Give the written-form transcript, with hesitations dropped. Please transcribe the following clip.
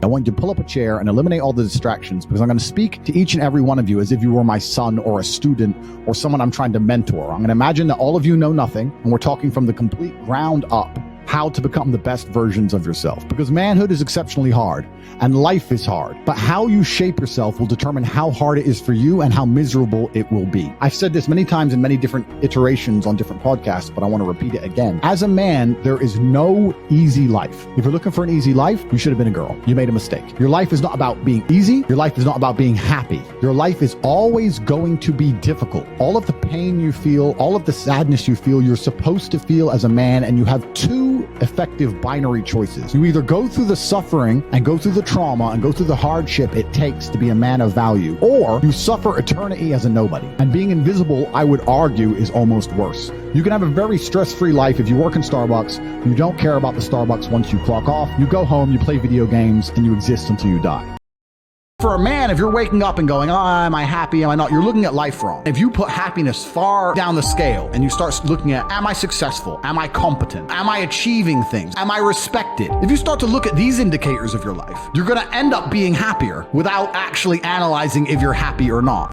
I want you to pull up a chair and eliminate all the distractions, because I'm going to speak to each and every one of you as if you were my son or a student or someone I'm trying to mentor. I'm going to imagine that all of you know nothing, and we're talking from the complete ground up how to become the best versions of yourself. Because manhood is exceptionally hard and life is hard, but how you shape yourself will determine how hard it is for you and how miserable it will be. I've said this many times in many different iterations on different podcasts, but I want to repeat it again. As a man, there is no easy life. If you're looking for an easy life, you should have been a girl. You made a mistake. Your life is not about being easy. Your life is not about being happy. Your life is always going to be difficult. All of the pain you feel, all of the sadness you feel, you're supposed to feel as a man, and you have two effective binary choices. You either go through the suffering and go through the trauma and go through the hardship it takes to be a man of value, or you suffer eternity as a nobody. And being invisible, I would argue, is almost worse. You can have a very stress-free life if you work in Starbucks. You don't care about the Starbucks once you clock off. You go home, you play video games, and you exist until you die. For a man, if you're waking up and going, am I happy, am I not? You're looking at life wrong. If you put happiness far down the scale and you start looking at, am I successful? Am I competent? Am I achieving things? Am I respected? If you start to look at these indicators of your life, you're going to end up being happier without actually analyzing if you're happy or not.